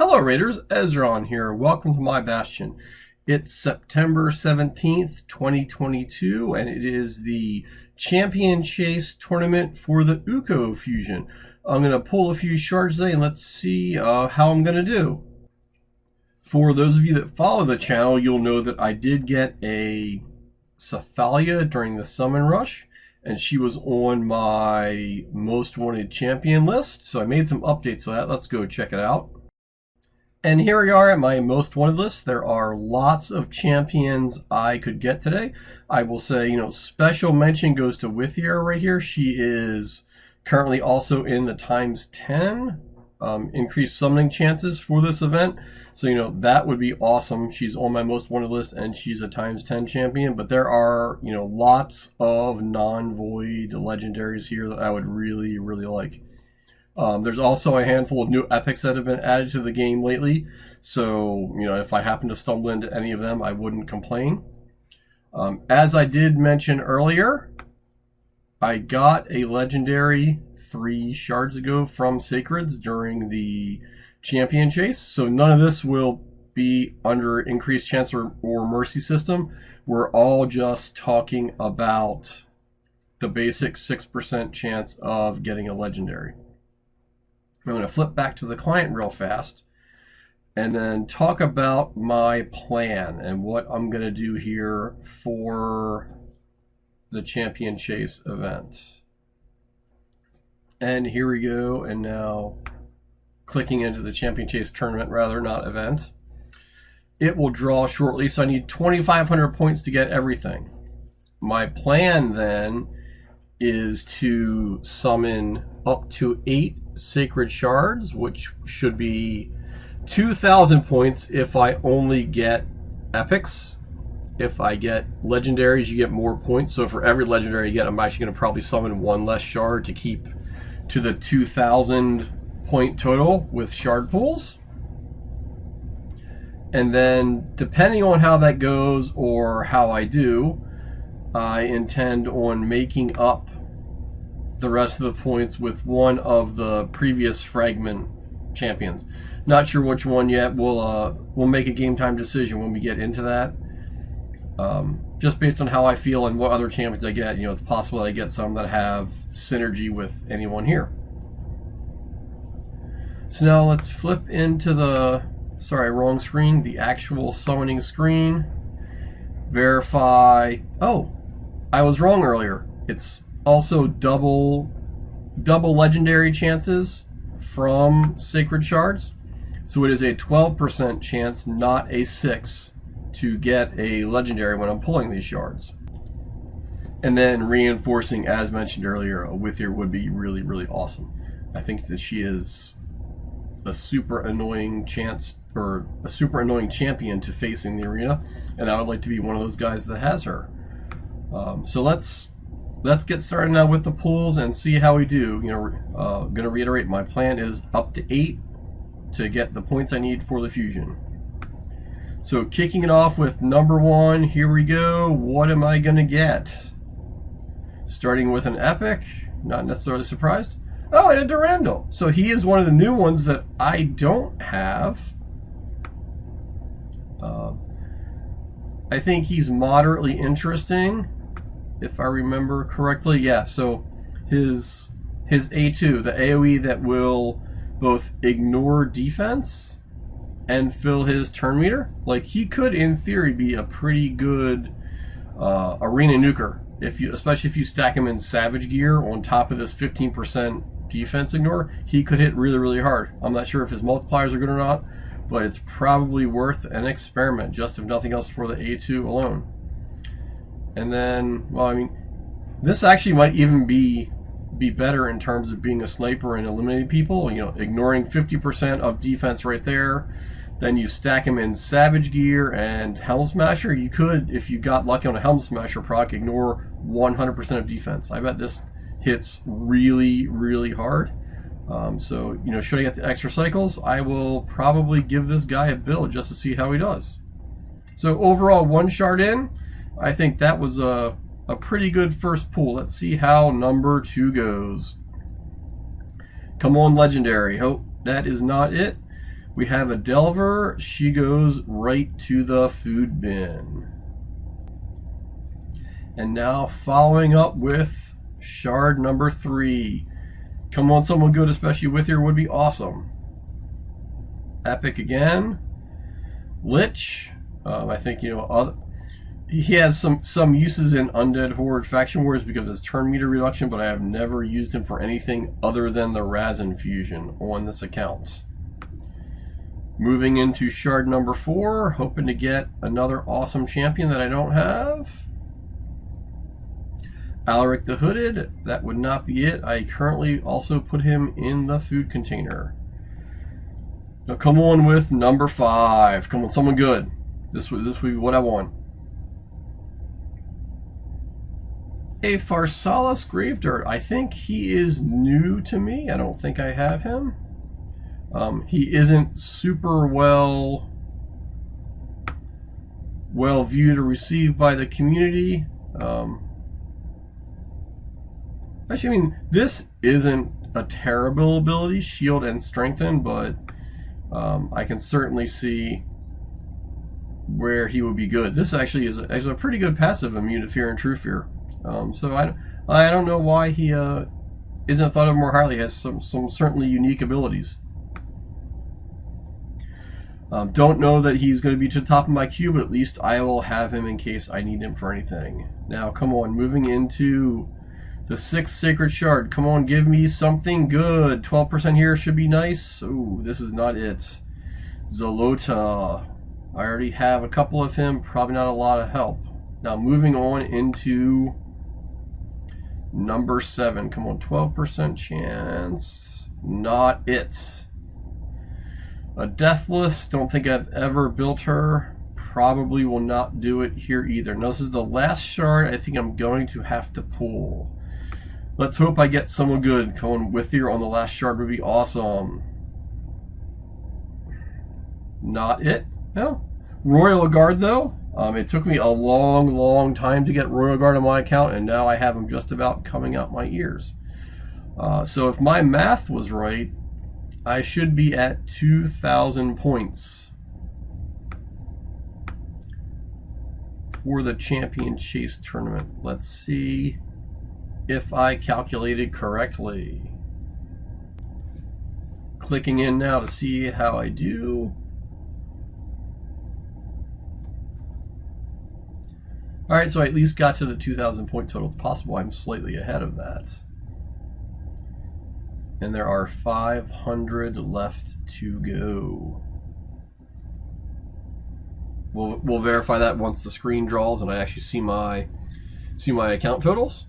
Hello Raiders, Ezron here. Welcome to my Bastion. It's September 17th, 2022, and it is the Champion Chase tournament for the Ukko fusion. I'm going to pull a few shards today and let's see how I'm going to do. For those of you that follow the channel, you'll know that I did get a Sathalia during the summon rush, and she was on my most wanted champion list, so I made some updates to that. Let's go check it out. And here we are at my most wanted list. There are lots of champions I could get today. I will say, special mention goes to Wythir right here. She is currently also in the ×10 increased summoning chances for this event. So, that would be awesome. She's on my most wanted list and she's a ×10 champion. But there are, lots of non-void legendaries here that I would really, really like. There's also a handful of new epics that have been added to the game lately, so if I happen to stumble into any of them, I wouldn't complain. As I did mention earlier, I got a legendary 3 shards ago from Sacreds during the champion chase, so none of this will be under increased chance or mercy system. We're all just talking about the basic 6% chance of getting a legendary. I'm going to flip back to the client real fast and then talk about my plan and what I'm going to do here for the Champion Chase event. And here we go, and now clicking into the Champion Chase tournament, rather, not event. It will draw shortly, so I need 2,500 points to get everything. My plan then is to summon up to 8 sacred shards, which should be 2,000 points if I only get epics. If I get legendaries, you get more points. So for every legendary you get, I'm actually going to probably summon 1 less shard to keep to the 2,000 point total with shard pools. And then depending on how that goes or how I do, I intend on making up the rest of the points with one of the previous fragment champions. Not sure which one yet. We'll make a game time decision when we get into that. Just based on how I feel and what other champions I get, it's possible that I get some that have synergy with anyone here. So now let's flip into the, sorry, wrong screen, the actual summoning screen. Verify. Oh, I was wrong earlier. It's also double legendary chances from sacred shards, so it is a 12% chance, not a 6, to get a legendary when I'm pulling these shards. And then reinforcing, as mentioned earlier, a Wythir would be really, really awesome. I think that she is a super annoying chance, or a super annoying champion to face in the arena, and I would like to be one of those guys that has her. So let's get started now with the pools and see how we do. Going to reiterate, my plan is up to 8 to get the points I need for the fusion. So kicking it off with number 1, here we go. What am I going to get? Starting with an epic, not necessarily surprised. Oh, and a Durandal. So he is one of the new ones that I don't have. I think he's moderately interesting, if I remember correctly. Yeah, so his A2, the AoE that will both ignore defense and fill his turn meter, like he could in theory be a pretty good arena nuker, especially if you stack him in savage gear on top of this 15% defense ignore. He could hit really, really hard. I'm not sure if his multipliers are good or not, but it's probably worth an experiment, just if nothing else for the A2 alone. And then, well, I mean, this actually might even be better in terms of being a sniper and eliminating people. Ignoring 50% of defense right there. Then you stack him in Savage Gear and Helm Smasher. You could, if you got lucky on a Helm Smasher proc, ignore 100% of defense. I bet this hits really, really hard. So, should I get the extra cycles, I will probably give this guy a build just to see how he does. So overall, 1 shard in. I think that was a pretty good first pull. Let's see how number 2 goes. Come on, legendary. Oh, that is not it. We have a Delver. She goes right to the food bin. And now following up with shard number 3. Come on, someone good, especially Wythir would be awesome. Epic again. Lich. I think, he has some uses in Undead Horde Faction Wars because of his turn meter reduction, but I have never used him for anything other than the Raz infusion on this account. Moving into shard number 4, hoping to get another awesome champion that I don't have. Alaric the Hooded, that would not be it. I currently also put him in the food container. Now come on with number 5. Come on, someone good. This would be what I want. A Pharsalis Gravedirt. I think he is new to me. I don't think I have him. He isn't super well viewed or received by the community. Actually, I mean, this isn't a terrible ability, shield and strengthen, but I can certainly see where he would be good. This actually is a pretty good passive, immune to fear and true fear. So I don't know why he isn't thought of more highly. He has some certainly unique abilities. Don't know that he's going to be to the top of my queue, but at least I will have him in case I need him for anything. Now, come on, moving into the 6th Sacred Shard. Come on, give me something good. 12% here should be nice. Ooh, this is not it. Zalota. I already have a couple of him. Probably not a lot of help. Now, moving on into number 7. Come on, 12% chance. Not it. A Deathless. Don't think I've ever built her. Probably will not do it here either. Now, this is the last shard I think I'm going to have to pull. Let's hope I get someone good. Going Wythir on the last shard would be awesome. Not it. No. Royal Guard though. It took me a long time to get Royal Guard on my account, and now I have them just about coming out my ears. So if my math was right, I should be at 2,000 points for the Champion Chase tournament. Let's see if I calculated correctly. Clicking in now to see how I do. Alright, so I at least got to the 2,000 point total. It's possible I'm slightly ahead of that. And there are 500 left to go. We'll verify that once the screen draws and I actually see my account totals.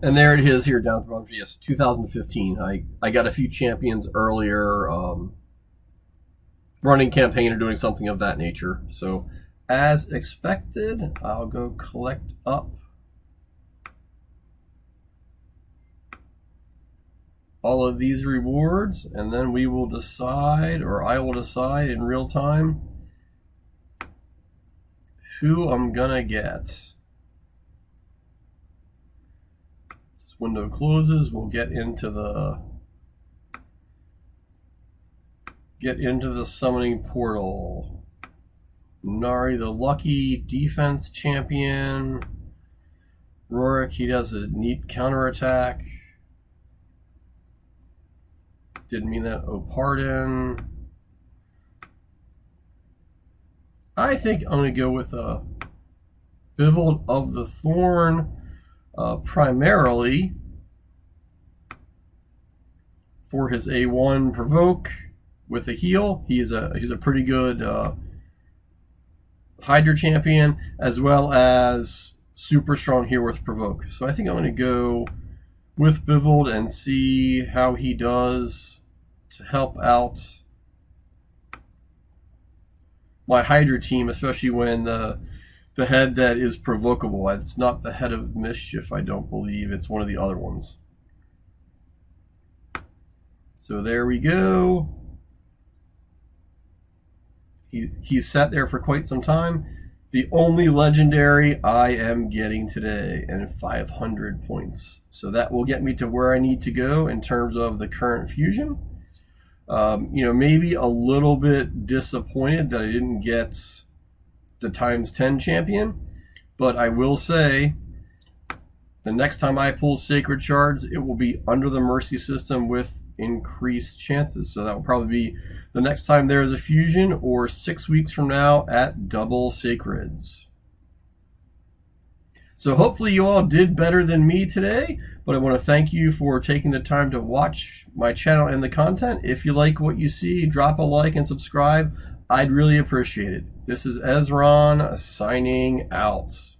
And there it is here down at the bottom. Yes, 2015. I got a few champions earlier, running campaign or doing something of that nature. So as expected, I'll go collect up all of these rewards, and then we will decide, or I will decide in real time, who I'm gonna get. This window closes, we'll get into the summoning portal. Nari the Lucky, defense champion. Rorik, he does a neat counterattack. Didn't mean that. Oh, pardon. I think I'm going to go with a Bivald of the Thorn, primarily for his A1 provoke with a heal. He's a pretty good Hydra champion, as well as super strong here with provoke. So I think I'm going to go with Bivald and see how he does to help out my Hydra team, especially when the head that is provocable. It's not the head of mischief, I don't believe. It's one of the other ones. So there we go. He's sat there for quite some time. The only legendary I am getting today, and 500 points. So that will get me to where I need to go in terms of the current fusion. You know, maybe a little bit disappointed that I didn't get the ×10 champion, but I will say the next time I pull Sacred Shards, it will be under the Mercy system with increased chances. So that will probably be the next time there is a fusion, or 6 weeks from now at double Sacreds. So hopefully you all did better than me today, but I want to thank you for taking the time to watch my channel and the content. If you like what you see, drop a like and subscribe. I'd really appreciate it. This is Ezron signing out.